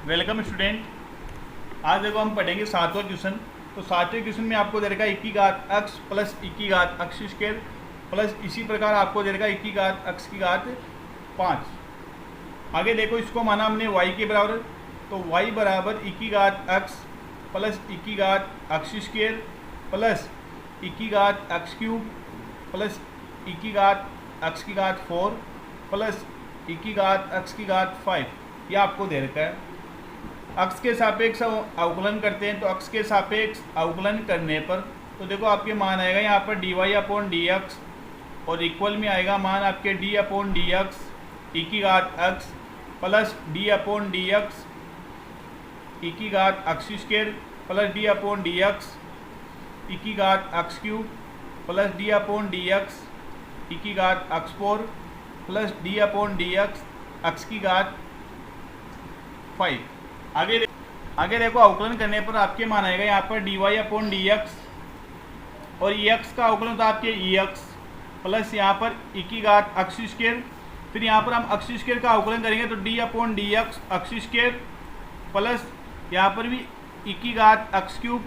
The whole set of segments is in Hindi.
Welcome student. आज देखो हम पढ़ेंगे सातवां क्वेश्चन। तो सातवें क्वेश्चन में आपको दे रखा है 1 की घात x प्लस 1 की घात x स्क्वायर प्लस इसी प्रकार आपको दे रखा है 1 की घात x की घात 5। आगे देखो इसको माना हमने y के बराबर, तो y बराबर 1 की घात x प्लस 1 की घात x स्क्वायर प्लस 1 की घात x क्यूब प्लस 1 की घात x की घात 4 प्लस 1 की घात x की घात 5, यह आपको दे रखा है। अक्ष के सापेक्ष अवकलन करते हैं, तो अक्ष के सापेक्ष अवकलन करने पर तो देखो आपके मान आएगा यहाँ पर dy/dx और इक्वल में आएगा मान आपके d/dx e की घात x प्लस d/dx e की घात x square plus d/dx e की घात x cube plus d/dx e की घात x4 प्लस d/dx x की घात 5। आगे देखो अवकलन करने पर आपके मान आएगा यहाँ पर dy/dx और ex का अवकलन होता है आपके ex प्लस यहाँ पर e की घात x स्क्वायर। फिर यहाँ पर हम x स्क्वायर का अवकलन करेंगे तो d/dx x स्क्वायर प्लस यहाँ पर भी e की घात x क्यूब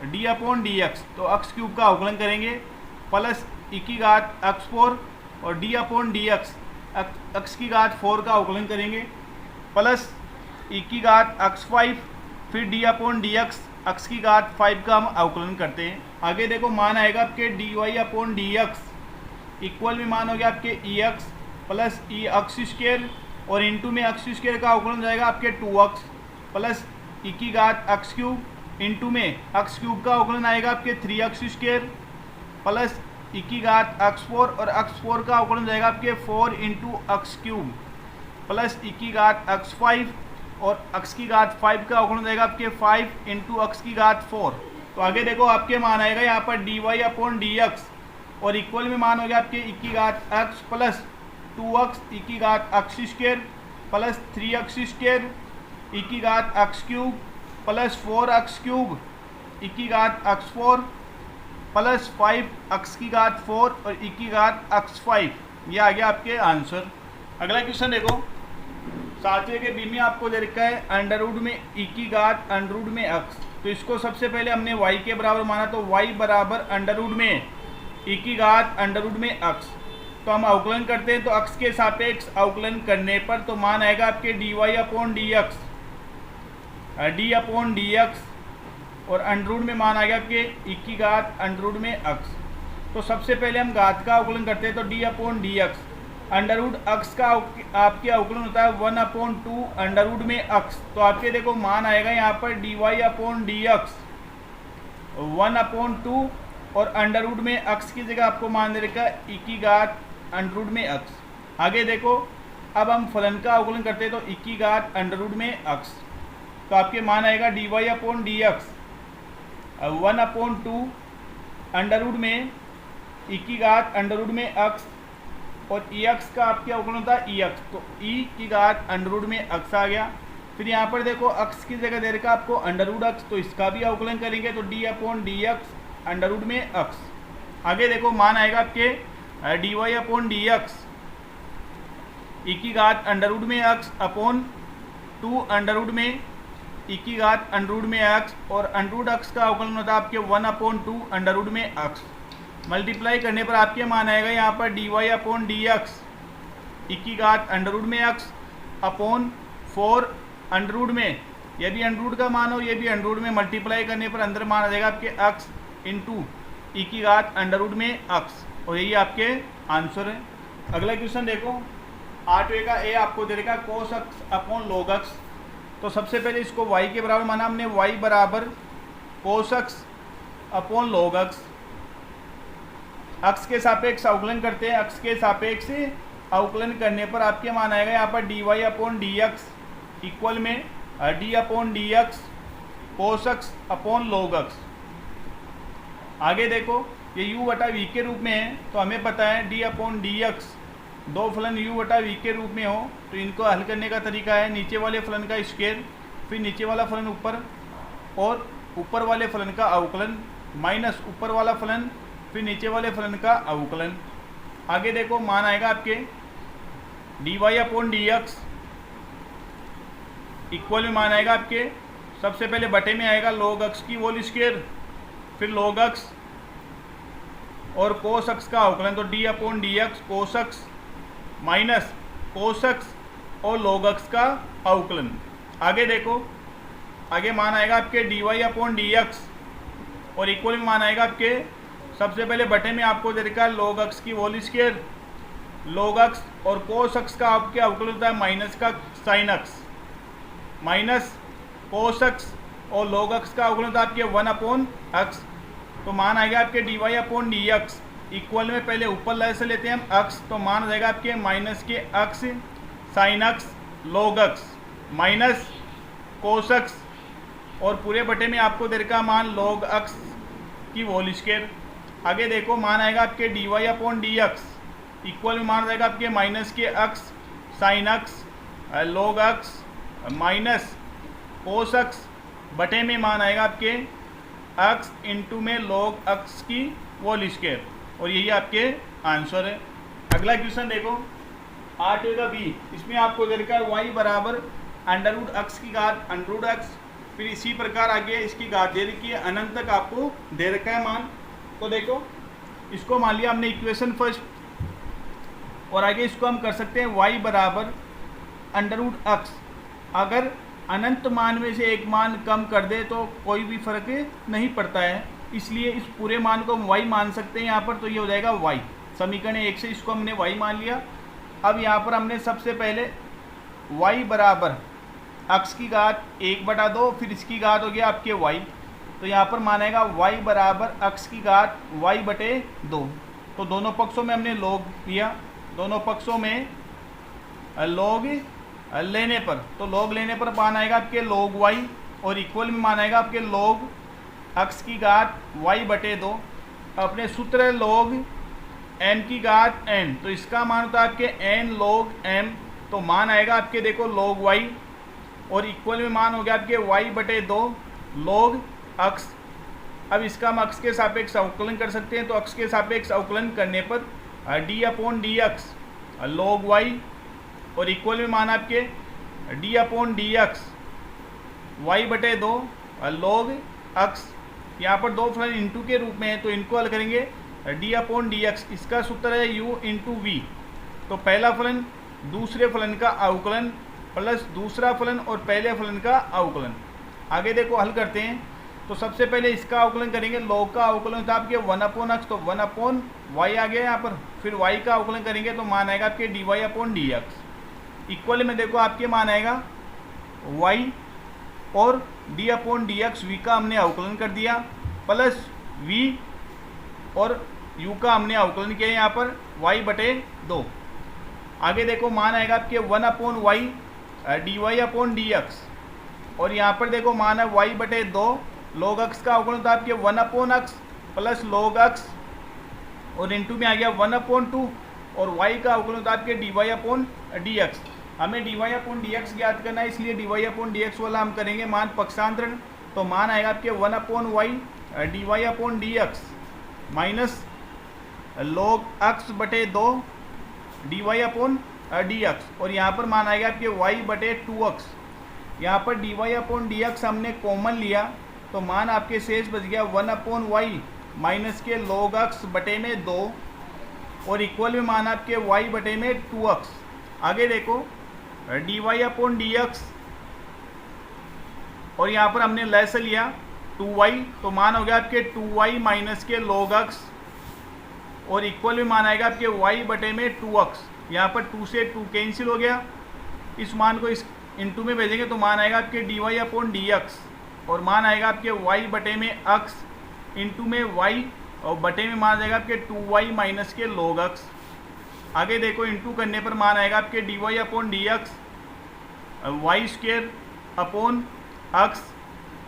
d/dx, तो x क्यूब का अवकलन करेंगे प्लस e की घात x4 और d/dx x की घात 4 का अवकलन करेंगे प्लस e की घात x5, फिर d/dx x की घात 5 का हम अवकलन करते हैं। आगे देखो मान आएगा आपके dy/dx इक्वल में मान हो गया आपके ex प्लस ex स्क्वायर और इंटू में x स्क्वायर का अवकलन हो जाएगा आपके 2x प्लस e की घात x क्यूब इंटू में x क्यूब का अवकलन आएगा आपके 3x स्क्वायर प्लस e की घात x4 और x4 का अवकलन हो जाएगा आपके 4 into x cube plus e की घात x5 और x की घात 5 का अवकलन जाएगा आपके 5 इंटू x की घात 4। तो आगे देखो आपके मान आएगा यहाँ पर dy/dx और इक्वल में मान हो गया आपके e की घात x प्लस 2x e की घात x square plus 3x square e की घात x cube plus 4x cube e की घात x4 प्लस 5x की घात 4 और e की घात x5, ये आ गया आपके आंसर। अगला क्वेश्चन देखो, सातवें के बी में आपको दे रखा है अंडर रूट में e की घात अंडर रूट में x। तो इसको सबसे पहले हमने y के बराबर माना, तो y बराबर अंडर रूट में e की घात अंडर रूट में x। तो हम अवकलन करते हैं, तो x के सापेक्ष अवकलन करने पर तो मान आएगा आपके dy/dx d/dx और अंडर रूट में मान आएगा आपके e की घात अंडर रूट में x। तो सबसे पहले हम घात का अवकलन करते हैं, तो d/dx अंडर रूट x का आपके अवकलन होता है 1/2 अंडर रूट में x। तो आपके देखो मान आएगा यहाँ पर dy/dx 1/2 और अंडर रूट में x की जगह आपको मान दे रखा है e की घात अंडर रूट में x। आगे देखो अब हम फलन का अवकलन करते हैं, तो e की घात अंडर रूट में x। तो आपके मान आएगा dy/dx 1/2 अंडर रूट में e की घात अंडर रूट में x और ex का आपके अवकलन होता है ex, तो e की घात अंडर रूट में x आ गया। फिर यहाँ पर देखो x की जगह दे रखा आपको अंडर रूट x, तो इसका भी अवकलन करेंगे तो d/dx अंडर रूट में x। आगे देखो मान आएगा आपके dy/dx e की घात अंडर रूट में x अपॉन 2 अंडर रूट में e की घात अंडर रूट में x और अंडर रूट x का अवकलन होता है आपके 1/2 अंडर रूट में x। मल्टीप्लाई करने पर आपके मान आएगा यहाँ पर dy/dx e की घात अंडर रूट में x अपॉन 4 अंडर रूट में, ये भी अंडर रूट का मान हो ये भी अंडर रूट में, मल्टीप्लाई करने पर अंदर मान आ जाएगा आपके x इंटू e की घात अंडर रूट में x, और यही आपके आंसर है। अगला क्वेश्चन देखो, 8वें का ए आपको दे देगा cos x upon log x। तो सबसे पहले इसको y के बराबर माना हमने, y बराबर cos x upon log x। x के सापेक्ष अवकलन करते हैं, x के सापेक्ष अवकलन करने पर आपके मान आएगा यहाँ पर dy/dx इक्वल में d/dx cos x upon log x। आगे देखो ये u/v के रूप में है, तो हमें पता है d/dx दो फलन u/v के रूप में हो तो इनको हल करने का तरीका है नीचे वाले फलन का स्क्वायर फिर नीचे वाला फलन ऊपर और ऊपर वाले फलन का अवकलन माइनस ऊपर वाला फलन फिर नीचे वाले फलन का अवकलन। आगे देखो मान आएगा आपके dy/dx इक्वल में मान आएगा आपके, सबसे पहले बटे में आएगा log x की होल स्क्वायर, फिर log x और cos x का अवकलन, तो d upon d x cos x minus cos x और log x का अवकलन। आगे देखो, आगे मान आएगा आपके d y upon d x और इक्वल में मान आएगा आपके, सबसे पहले बटे में आपको दे रखा है log x की होल स्क्वायर, log x और cos x का आपके अवकलन होता है माइनस का sin x minus cos x और log x का अवकलन होता है आपके 1 अपॉन x। तो मान आएगा आपके d y upon d x equal में पहले ऊपर लाइन से लेते हैं हम x, तो मान आ जाएगा आपके माइनस के x sin x log x minus cos x और पूरे बटे में आपको दे रखा मान log x की होल स्क्वायर। आगे देखो, मान आएगा आपके d y upon d x equal में मान आएगा आपके माइनस के x sin x log x minus cos x बटे में मान आएगा आपके x इंटू में log x की होल स्क्वायर, और यही आपके आंसर है। अगला क्वेश्चन देखो 8 का बी, इसमें आपको दे रखा है y बराबर अंडर रूट एक्स की घात अंडर रूट एक्स, फिर इसी प्रकार आगे इसकी घात दे रखी है, अनंत तक आपको दे रखा है मान। तो देखो, इसको मान लिया हमने इक्वेशन फर्स्ट, और आगे इसको हम कर सकते हैं y बराबर अंडर रूट एक्स। अगर अनंत मान में से एक मान कम कर दे तो कोई भी फर्क नहीं पड़ता है, इसलिए इस पूरे मान को हम y मान सकते हैं यहाँ पर, तो ये हो जाएगा y। समीकरण 1 से इसको हमने y मान लिया। अब यहाँ पर हमने सबसे पहले y बराबर x की घात 1/2, फिर इसकी घात हो गया आपके y, तो यहाँ पर मानेगा y बराबर x की घात y/2। तो दोनों पक्षों में हमने log लिया, दोनों पक्षों में log लेने पर, तो log लेने पर मान आएगा आपके log y और इक्वल में मान आएगा आपके log x की घात y/2। अपने सूत्र है log m की घात n, तो इसका मान होता है आपके n log m, तो मान आएगा आपके देखो log y और इक्वल में मान हो गया आपके y/2 log x। अब इसका हम x के सापेक्ष अवकलन कर सकते हैं, तो x के सापेक्ष अवकलन करने पर d upon d x log y और इक्वल में मान आपके d upon d x y/2 log x। यहाँ पर दो फलन इंटू के रूप में है, तो इनको हल करेंगे d अपॉन डी एक्स, इसका सूत्र है u इंटू वी। तो पहला फलन दूसरे फलन का अवकलन प्लस दूसरा फलन और पहले फलन का अवकलन। आगे देखो हल करते हैं, तो सबसे पहले इसका अवकलन करेंगे, log का अवकलन था आपके 1 अपॉन एक्स, तो 1 अपॉन वाई आ गया यहाँ पर, फिर y का अवकलन करेंगे तो मान आएगा आपके d y upon d x. Equal में देखो आपके मान आएगा y और d upon d x, v का हमने अवकलन कर दिया, प्लस v और u का हमने अवकलन किया यहाँ पर y/2। आगे देखो मान आएगा आपके 1 upon y d y upon d x, और यहाँ पर देखो मान है y/2 log x का अवकलन था आपके 1 upon x plus log x और इंटू में आ गया 1 अपॉन 2 और y का अवकलन था आपके d y upon d x. हमें d y upon d x ज्ञात करना है, इसलिए d y upon d x वाला हम करेंगे मान पक्षांतरण, तो मान आएगा आपके 1 upon y d y upon d x minus log x/2 d y upon d x, और यहाँ पर मान आएगा आपके y/2x। यहाँ पर d y upon d x हमने कॉमन लिया, तो मान आपके शेष बच गया 1 अपॉन वाई माइनस के log x/2 और इक्वल में मान आपके y/2x। आगे देखो d y upon d x और यहाँ पर हमने लेस लिया 2y, तो मान हो गया आपके 2y माइनस के log x और इक्वल में मान आएगा आपके y/2x। यहाँ पर 2 से 2 कैंसिल हो गया, इस मान को इस इंटू में भेजेंगे तो मान आएगा आपके d y upon d x और मान आएगा आपके y/x इंटू में y और बटे में मान आएगा आपके 2y माइनस के log x। आगे देखो इंटू करने पर मान आएगा आपके d y upon d x y² upon x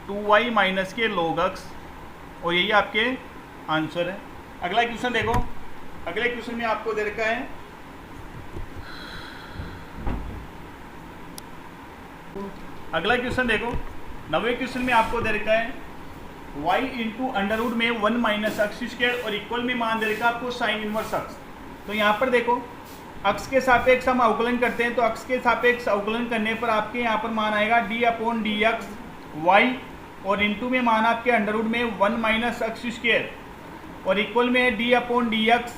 2y minus के log x, और यही आपके आंसर है। अगला क्वेश्चन देखो, अगले क्वेश्चन में आपको दे रखा है अगला क्वेश्चन देखो 90 क्वेश्चन में आपको दे रखा है y इंटू अंडर रूट में 1 माइनस एक्स स्क्वायर और इक्वल में मान दे रखा है आपको साइन इनवर्स एक्स। तो यहाँ पर देखो अक्स के सापेक्ष हम अवकलन करते हैं, तो अक्स के सापेक्ष अवकलन करने पर आपके यहाँ पर मान आएगा d upon d x y, और इंटू में मान आपके अंडर रूट में 1 माइनस एक्स स्क्वायर, और इक्वल में d upon d x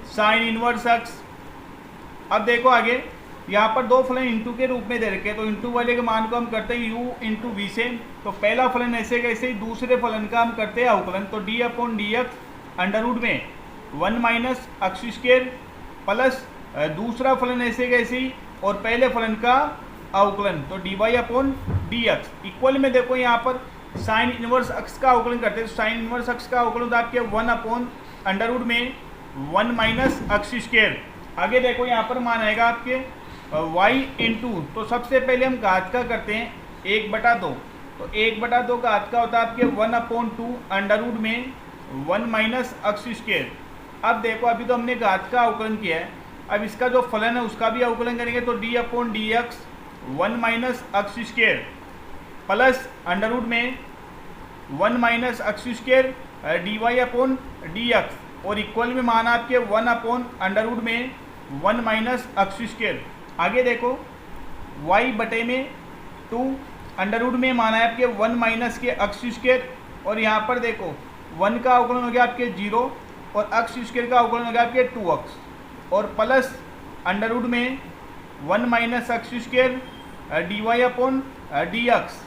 sine inverse x. अब देखो आगे यहाँ पर दो फलन इंटू के रूप में दे रखे हैं, तो इंटू वाले के मान को हम करते हैं u इंटू वी से। तो पहला फलन ऐसे कैसे ही दूसरे फलन का हम करते हैं अवकलन, तो d upon d x under root में 1 माइनस एक्स स्क्वायर प्लस दूसरा फलन ऐसे कैसे ही और पहले फलन का अवकलन, तो d y upon d x equal में देखो यहाँ पर साइन इनवर्स एक्स का अवकलन करते हैं, तो साइन इनवर्स एक्स का अवकलन तो आपके 1 अपॉन अंडर रूट में 1 माइनस एक्स स्क्वायर। आगे देखो यहाँ पर मान आएगा आपके y इंटू, तो सबसे पहले हम घात का करते हैं 1/2, तो 1/2 का घात का होता है आपके 1 अपॉन 2 अंडर रूट में 1 माइनस एक्स स्क्वायर। अब देखो अभी तो हमने घात का अवकलन किया है, अब इसका जो फलन है उसका भी अवकलन करेंगे, तो d upon d x 1 minus x square plus under root में 1 minus x square d y upon d x, और इक्वल में मान आपके 1 अपॉन अंडर रूट में 1 माइनस एक्स स्क्वायर। आगे देखो y बटे में 2 अंडर रूट में माना है आपके 1 माइनस के एक्स स्क्वायर, और यहाँ पर देखो 1 का अवकलन हो गया आपके 0 और एक्स स्क्वायर का अवकलन हो गया आपके 2x, और प्लस अंडर रूट में 1 minus x square d y upon d x,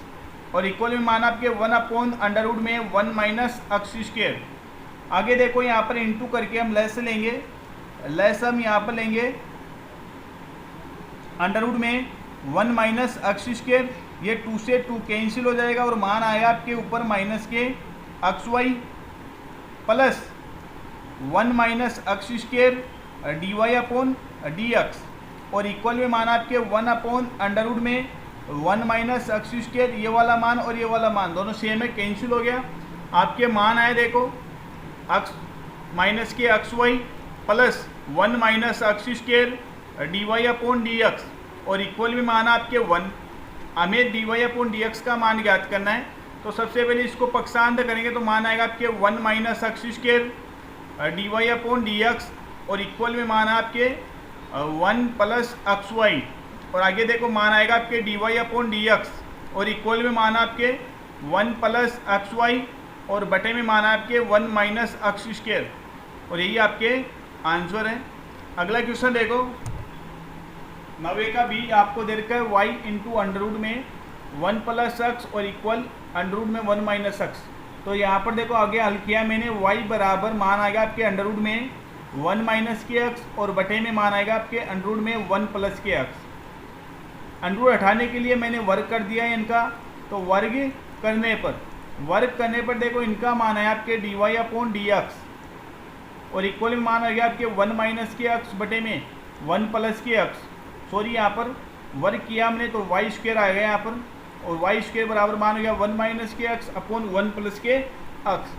और इक्वल में माना आपके 1 अपॉन अंडर रूट में 1 माइनस एक्स स्क्वायर। आगे देखो यहाँ पर इंटू करके हम लेस लेंगे, लेस हम यहाँ पर लेंगे अंडर रूट में 1 माइनस एक्स स्क्वायर, ये 2 से 2 कैंसिल हो जाएगा और मान आएगा आपके ऊपर माइनस के x y plus 1 minus x square d y upon d x, और इक्वल में मान आपके 1 अपॉन अंडर रूट में 1 माइनस एक्स स्क्वायर, ये वाला मान और ये वाला मान दोनों सेम है, कैंसिल हो गया। आपके मान आए देखो एक्स माइनस के x y plus 1 minus x square d y upon d x, और इक्वल में मान आपके 1। हमें d y upon d x का मान ज्ञात करना है, तो सबसे पहले इसको पक्षांतर करेंगे, तो मान आएगा आपके 1 minus x square d y upon d x, और इक्वल में मान आपके 1 प्लस एक्स वाई, और आगे देखो मान आएगा आपके d y upon d x, और इक्वल में मान आपके 1 प्लस एक्स वाई, और बटे में मान आपके 1 माइनस एक्स स्क्वायर, और यही आपके आंसर है। अगला क्वेश्चन देखो 9 का भी आपको दे रखा है y इंटू अंडर रूट में 1 प्लस एक्स और इक्वल अंडर रूट में 1 माइनस एक्स। तो यहाँ पर देखो आगे हल किया मैंने, y बराबर मान आएगा आपके अंडर रूट में 1 माइनस के एक्स, और बटे में मान आएगा आपके अंडर रूट में 1 plus k x. Under root हटाने के लिए मैंने वर्ग कर दिया है इनका, तो वर्ग करने पर देखो इनका मान है आपके d y upon d x, और इक्वल में मान आ गया आपके 1 माइनस के एक्स बटे में 1 प्लस के एक्स। सॉरी यहाँ पर वर्ग किया हमने तो वाई स्क्वायर आ गया यहाँ पर, और वाई स्क्वायर बराबर मान हो गया 1 माइनस के x upon 1 plus k x.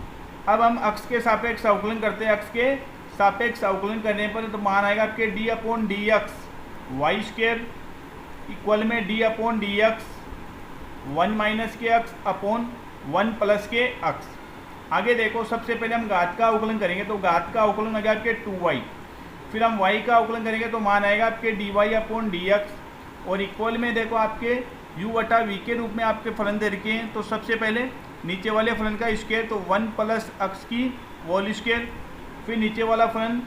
अब हम एक्स के सापेक्ष अवकलन करते हैं, एक्स के सापेक्ष अवकलन करने पर तो मान आएगा आपके d upon d x y square equal में d upon d x 1 minus के x upon 1 plus k x. आगे देखो सबसे पहले हम घात का अवकलन करेंगे, तो घात का अवकलन हो गया आपके 2y, फिर हम y का अवकलन करेंगे तो मान आएगा आपके d y upon d x, और इक्वल में देखो आपके u बटा v के रूप में आपके फलन दे रखे हैं। तो सबसे पहले नीचे वाले फलन का स्क्वायर, तो 1 प्लस एक्स की होल स्क्वायर, फिर नीचे वाला फलन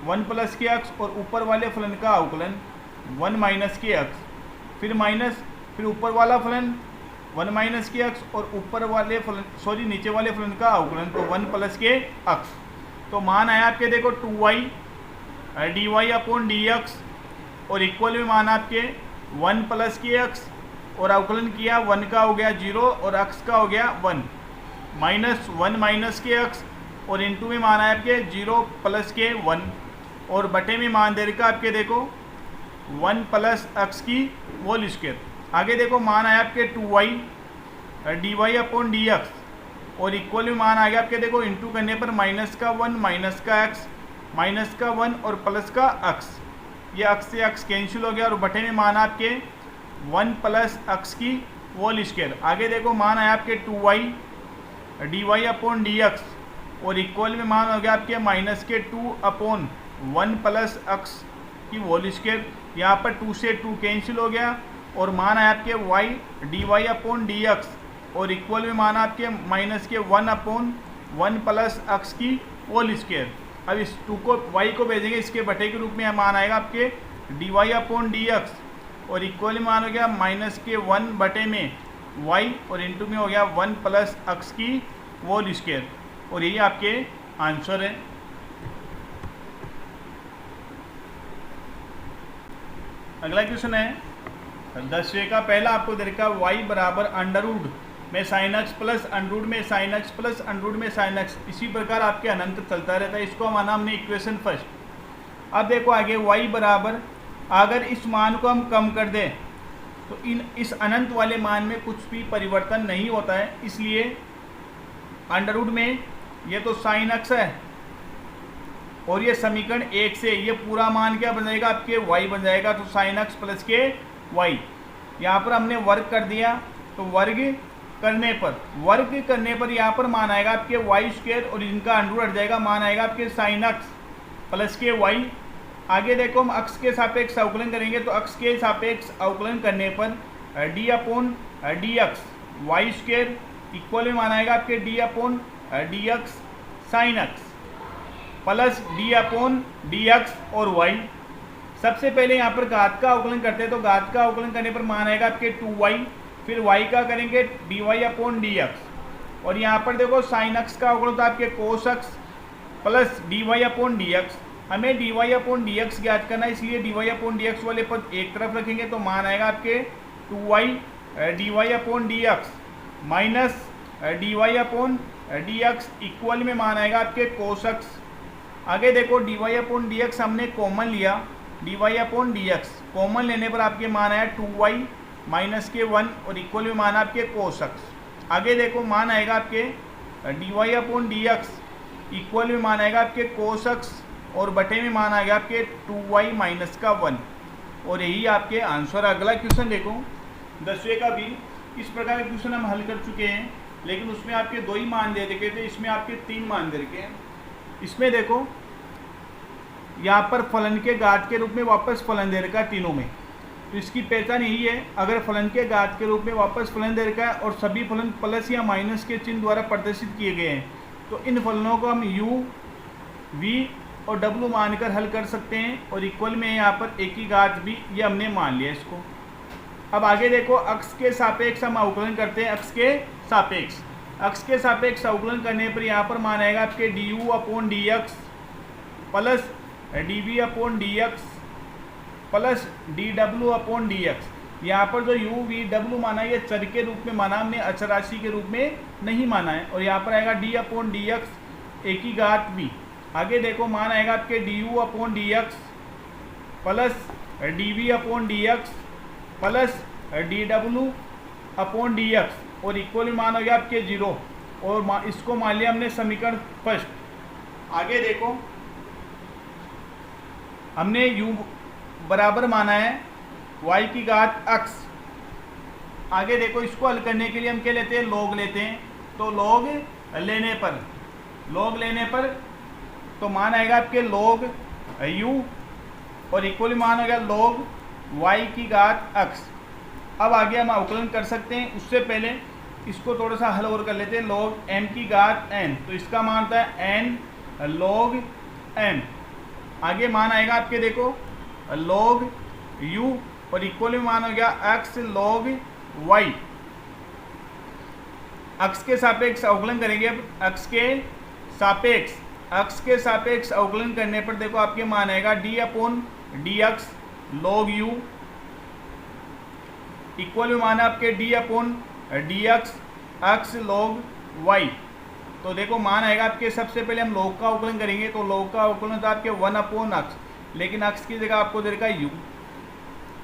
1 प्लस के एक्स, और ऊपर वाले फलन का अवकलन 1 माइनस के एक्स, फिर माइनस, फिर ऊपर वाला फलन 1 माइनस के एक्स, और ऊपर वाले फलन नीचे वाले फलन का अवकलन तो 1 प्लस के एक्स। तो मान आया आपके देखो 2y d y upon d x, और इक्वल में मान आपके 1 प्लस के एक्स, और अवकलन किया 1 का हो गया 0 और x का हो गया 1 माइनस 1 माइनस के एक्स, और इंटू में मान है आपके 0 प्लस के 1, और बटे में मान दे रखा आपके देखो 1 प्लस एक्स की होल स्क्वायर। आगे देखो मान आया आपके 2y d y upon d x, और इक्वल में मान आ गया आपके देखो इंटू करने पर माइनस का 1 माइनस का x माइनस का 1 और प्लस का x, ये x से x कैंसिल हो गया, और बटे में मान आपके 1 प्लस एक्स की होल स्क्वायर। आगे देखो मान आया आपके 2y d y upon d x, और इक्वल में मान हो गया आपके माइनस के 2 अपॉन 1 प्लस एक्स की होल स्क्वायर। यहाँ पर 2 से 2 कैंसिल हो गया और मान है आपके y d y upon d x और इक्वल में मान आपके माइनस के 1 अपॉन 1 प्लस एक्स की होल स्क्वायर। अब इस 2 को वाई को भेजेंगे इसके बटे के रूप में, मान आएगा आपके d y upon d x और इक्वल में मान हो गया माइनस के 1 बटे में वाई और इंटू में हो गया 1 प्लस एक्स की होल स्क्वायर। और यही आपके आंसर है। अगला क्वेश्चन है 10वें का पहला आपको दे रखा वाई बराबर अंडर रूट में sine x plus under root में sine x plus under root में साइन एक्स, इसी प्रकार आपके अनंत चलता रहता है। इसको माना हमने इक्वेशन फर्स्ट। अब देखो आगे वाई बराबर, अगर इस मान को हम कम कर दें तो इस अनंत वाले मान में कुछ भी परिवर्तन नहीं होता है, इसलिए अंडर रूट में ये तो साइन एक्स है और ये समीकरण 1 से ये पूरा मान क्या बन जाएगा आपके वाई बन जाएगा। तो साइन एक्स प्लस के वाई, यहाँ पर हमने वर्ग कर दिया तो वर्ग करने पर यहाँ पर मान आएगा आपके वाई स्क्वायर और इनका अंडर रूट हट जाएगा, मान आएगा आपके साइन एक्स प्लस के वाई। आगे देखो हम अक्ष के सापेक्ष अवकलन करेंगे तो अक्ष के सापेक्ष अवकलन करने पर d upon d x y square equal में मान आएगा आपके d upon d x sine x plus d upon d x और वाई। सबसे पहले यहाँ पर घात का अवकलन करते हैं तो घात का अवकलन करने पर मान आएगा आपके 2y, फिर y का करेंगे d y upon d x और यहाँ पर देखो साइन एक्स का अवकलन तो आपके cos x plus d y upon d x. हमें d y upon d x ज्ञात करना है, इसलिए d y upon d x वाले पद एक तरफ रखेंगे तो मान आएगा आपके 2y d y upon d x minus d y upon d x equal में मान आएगा आपके कोस एक्स। आगे देखो d y upon d x हमने कॉमन लिया, d y upon d x common लेने पर आपके मान आया 2y माइनस के 1 और इक्वल में मान आपके कोस एक्स। आगे देखो मान आएगा आपके d y upon d x equal में मान आएगा आपके कोस एक्स और बटे में मान आएगा आपके 2y माइनस का 1 और यही आपके आंसर। अगला क्वेश्चन देखो 10वें का भी इस प्रकार के क्वेश्चन हम हल कर चुके हैं, लेकिन उसमें आपके 2 ही मान दे रखे थे, इसमें आपके 3 मान दे रखे हैं। इसमें देखो यहाँ पर फलन के घात के रूप में वापस फलन दे रखा है तीनों में, तो इसकी पहचान यही है, अगर फलन के घात के रूप में वापस फलन दे रखा है और सभी फलन प्लस या माइनस के चिन्ह द्वारा प्रदर्शित किए गए हैं तो इन फलनों को हम u, v और w मानकर हल कर सकते हैं और इक्वल में यहाँ पर एक ही घात भी, ये हमने मान लिया इसको। अब आगे देखो अक्ष के सापेक्ष हम अवकलन करते हैं। अक्ष के सापेक्ष अवकलन करने पर यहाँ पर मान आएगा आपके d u upon d x plus d v upon d x plus d डब्ल्यू अपॉन डी एक्स। यहाँ पर जो यू वी डब्ल्यू माना है ये चर के रूप में माना, हमने अचर राशि के रूप में नहीं माना है। और यहाँ पर आएगा डी अपॉन डी एक्स एक ही घात वी। आगे देखो मान आएगा आपके d u upon d x plus d v upon d x plus d डब्ल्यू अपॉन डी एक्स और इक्वल मान हो गया आपके 0 और इसको मान लिया हमने समीकरण फर्स्ट। आगे देखो हमने u बराबर माना है y की घात x। आगे देखो इसको हल करने के लिए हम क्या लेते हैं, log लेते हैं। तो log लेने पर तो मान आएगा आपके log u और इक्वल मान हो गया log y की घात x। अब आगे हम अवकलन कर सकते हैं, उससे पहले इसको थोड़ा सा हल और कर लेते हैं। log m की घात n, तो इसका मान होता है n log m। आगे मान आएगा आपके देखो log u और इक्वल में मान हो गया x log y। x के सापेक्ष अवकलन करेंगे। अब x के सापेक्ष अवकलन करने पर देखो आपके मान आएगा d upon d x log u equal में मान है आपके d upon d x x log y। तो देखो मान आएगा आपके, सबसे पहले हम log का अवकलन करेंगे तो log का अवकलन होता है आपके 1 अपॉन x, लेकिन x की जगह आपको दे रखा है u।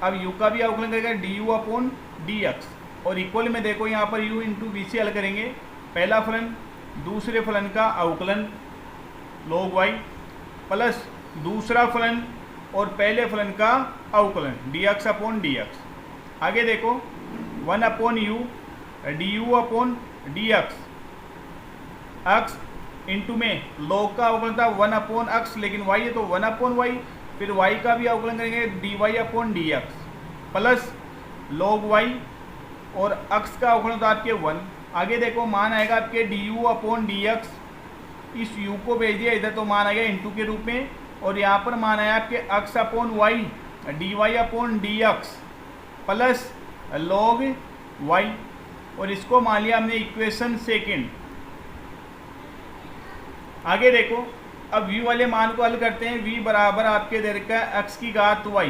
अब u का भी अवकलन करेगा du अपॉन dx और इक्वल में देखो यहाँ पर u इंटू वी से हल करेंगे। पहला फलन दूसरे फलन का अवकलन log y प्लस दूसरा फलन और पहले फलन का अवकलन dx अपॉन dx। आगे देखो 1 upon u du upon dx x into में log का अवकलन था 1 अपॉन x, लेकिन y है तो 1 अपॉन y फिर y का भी अवकलन करेंगे dy upon d x plus log y, और अक्स का अवकलन होता है आपके 1। आगे देखो मान आएगा आपके d u upon d x, इस u को भेज दिया इधर तो मान आएगा इंटू के रूप में, और यहाँ पर मान आया आपके x upon y d y upon d x plus log y, और इसको मान लिया हमने इक्वेशन सेकेंड। आगे देखो अब v वाले मान को हल करते हैं। v बराबर आपके दे रखा है x की घात y,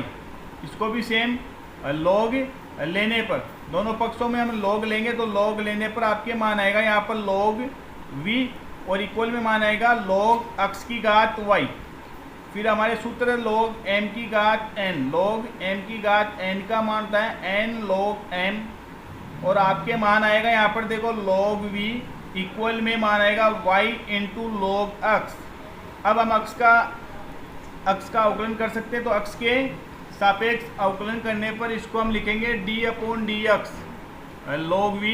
इसको भी सेम log लेने पर, दोनों पक्षों में हम log लेंगे तो log लेने पर आपके मान आएगा यहाँ पर log v, और इक्वल में मान आएगा log x की घात y। फिर हमारे सूत्र log m की घात n, log m की घात n का मान होता है n log m, और आपके मान आएगा यहाँ पर देखो log v इक्वल में मान आएगा y इंटू log x। अब हम अक्स का अवकलन कर सकते हैं, तो अक्स के सापेक्ष अवकलन करने पर इसको हम लिखेंगे d upon d x log v,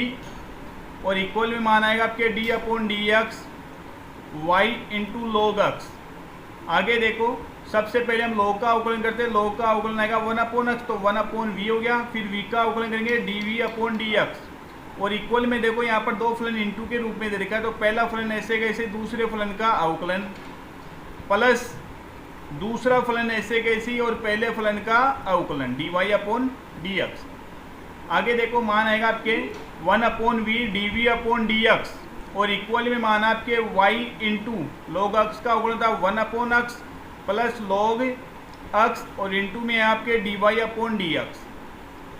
और इक्वल में मान आएगा आपके d upon d x y into log x। आगे देखो सबसे पहले हम log का अवकलन करते हैं, log का अवकलन आएगा 1 अपॉन x, तो 1 अपॉन v हो गया। फिर v का अवकलन करेंगे dv अपॉन dx, और इक्वल में देखो यहाँ पर दो फलन इंटू के रूप में दे रखा है, तो पहला फलन ऐसे कैसे दूसरे फलन का अवकलन प्लस दूसरा फलन ऐसे कैसी और पहले फलन का अवकलन dy अपॉन dx। आगे देखो मान आएगा आपके 1 upon v dv upon dx, और इक्वल में मान आपके y इंटू log x का अवकलन था 1 upon x plus log x, और इंटू में आपके dy अपॉन dx।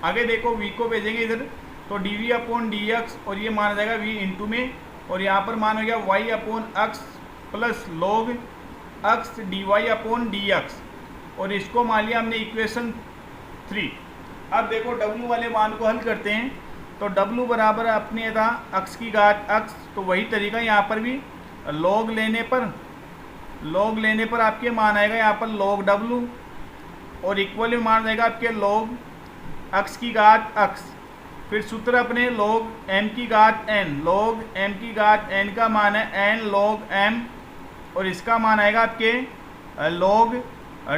आगे देखो v को भेजेंगे इधर तो dv अपॉन dx, और ये मान जाएगा v इंटू में, और यहाँ पर मान हो गया y upon x plus log x dy upon dx, और इसको मान लिया हमने इक्वेशन 3। अब देखो w वाले मान को हल करते हैं, तो w बराबर अपने था x की घात x, तो वही तरीका यहाँ पर भी log लेने पर आपके मान आएगा यहाँ पर log w, और इक्वल में मान आएगा आपके log x की घात x। फिर सूत्र अपने log m की घात n, log m की घात n का मान है n log m, और इसका मान आएगा आपके log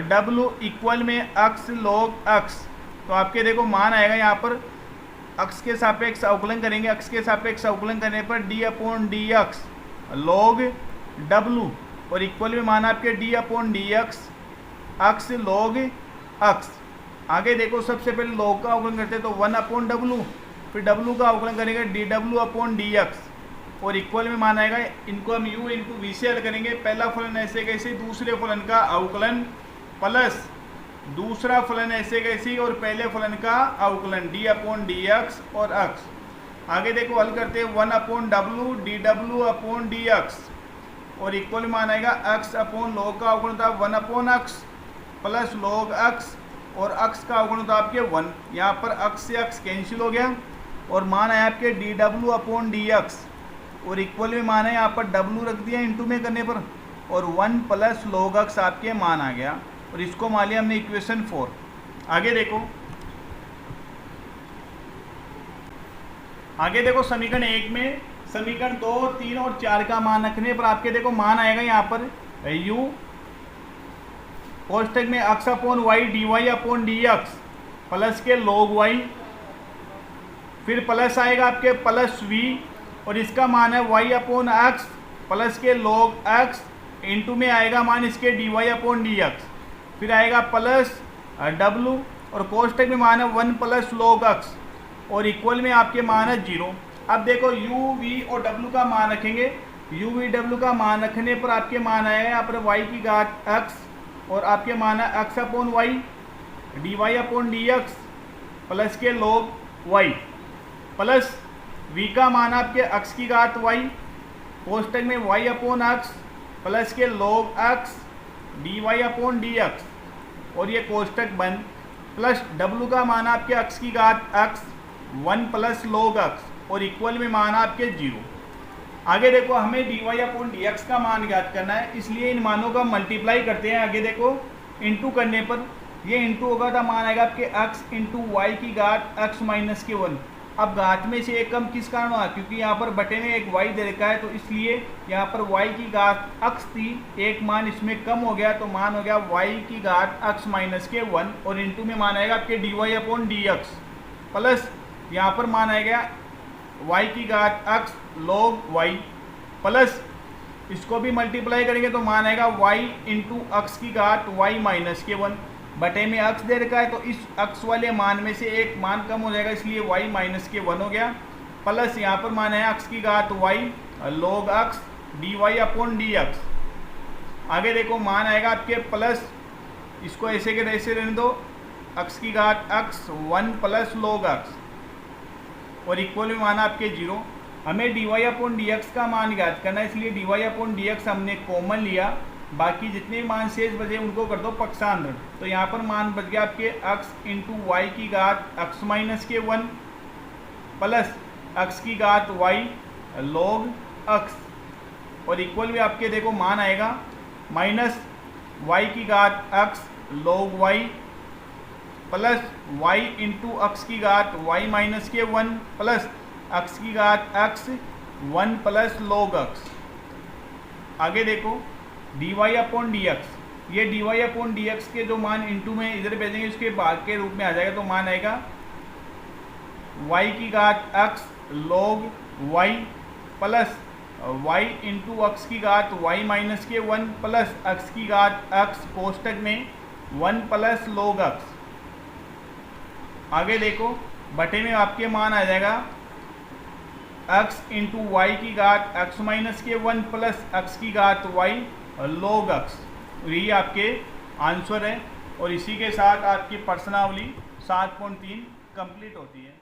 w इक्वल में x log x। तो आपके देखो मान आएगा यहाँ पर x के सापेक्ष अवकलन करेंगे, x के सापेक्ष अवकलन करने पर d upon d x log w, और इक्वल में मान आपके d upon d x x log x। आगे देखो सबसे पहले log का अवकलन करते हैं, तो 1 अपॉन w, फिर w का अवकलन करेंगे dw अपॉन dx, और इक्वल में मान आएगा, इनको हम u इंटू वी से हल करेंगे। पहला फलन ऐसे कैसे दूसरे फलन का अवकलन प्लस दूसरा फलन ऐसे कैसी और पहले फलन का अवकलन d अपॉन dx और x। आगे देखो हल करते हैं 1 upon w dw upon dx, और इक्वल में मान आएगा x अपॉन log का अवकलन था 1 upon x plus log x, और x का अवकलन था आपके 1। यहाँ पर x से x कैंसिल हो गया, और मान आया आपके dw अपॉन dx, और इक्वल में मान है यहाँ पर w रख दिया इंटू में करने पर, और 1 प्लस log x आपके मान आ गया, और इसको मान लिया हमने इक्वेशन 4। आगे देखो समीकरण 1 में समीकरण 2, 3 और 4 का मान रखने पर आपके देखो मान आएगा यहाँ पर u कोष्टक में x upon y dy upon dx plus के log y, फिर प्लस आएगा आपके प्लस v, और इसका मान है y अपॉन x प्लस के log x, इंटू में आएगा मान इसके dy अपॉन dx, फिर आएगा प्लस w, और कोष्टक में मान है 1 प्लस log x, और इक्वल में आपके मान है 0। अब देखो u v और w का मान रखेंगे, u v w का मान रखने पर आपके मान आएगा यहाँ पर y की घात x, और आपके मान है x upon y dy upon dx plus के log y, प्लस v का मान आपके x की घात y कोष्टक में y अपॉन x प्लस के log x dy upon dx, और ये कोष्टक बंद, प्लस w का मान आपके x की घात x 1 प्लस log x, और इक्वल में मान आपके 0। आगे देखो हमें dy अपॉन dx का मान ज्ञात करना है, इसलिए इन मानों का मल्टीप्लाई करते हैं। आगे देखो इंटू करने पर ये इंटू होगा तो मान आएगा आपके x इंटू वाई की घात x माइनस के 1, अब घात में से एक कम किस कारण हुआ, क्योंकि यहाँ पर बटे में एक y दे रखा है, तो इसलिए यहाँ पर y की घात x थी, एक मान इसमें कम हो गया, तो मान हो गया y की घात x माइनस के 1 और इंटू में मान आएगा आपके dy अपॉन dx प्लस यहाँ पर मान आएगा y की घात x log y प्लस इसको भी मल्टीप्लाई करेंगे तो मान आएगा y इंटू x की घात y माइनस के 1 बटे में x दे रखा है, तो इस x वाले मान में से एक मान कम हो जाएगा, इसलिए y माइनस के 1 हो गया प्लस यहाँ पर मान है x की घात y log x dy upon dx। आगे देखो मान आएगा आपके प्लस, इसको ऐसे के ऐसे रहने दो, x की घात x 1 प्लस log x और इक्वल में मान आपके 0। हमें dy अपॉन dx का मान ज्ञात करना है, इसलिए dy अपॉन dx हमने कॉमन लिया, बाकी जितने मान शेष बचे उनको कर दो पक्षांतर। तो यहाँ पर मान बच गया आपके x इंटू वाई की घात x माइनस के 1 प्लस x की घात y log x और इक्वल भी आपके देखो मान आएगा माइनस y की घात x log y plus y into x की घात y माइनस के 1 प्लस x की घात x 1 प्लस log x। आगे देखो dy अपॉन dx, ये dy अपॉन dx के जो मान इंटू में इधर भेजेंगे इसके भाग के रूप में आ जाएगा, तो मान आएगा y की घात x log y plus y into x की घात y माइनस के 1 प्लस x की घात x कोष्टक में 1 प्लस log x। आगे देखो बटे में आपके मान आ जाएगा x इंटू वाई की घात x माइनस के 1 प्लस x की घात y log x। यही आपके आंसर है और इसी के साथ आपकी प्रश्नावली 7.3 कंप्लीट होती है।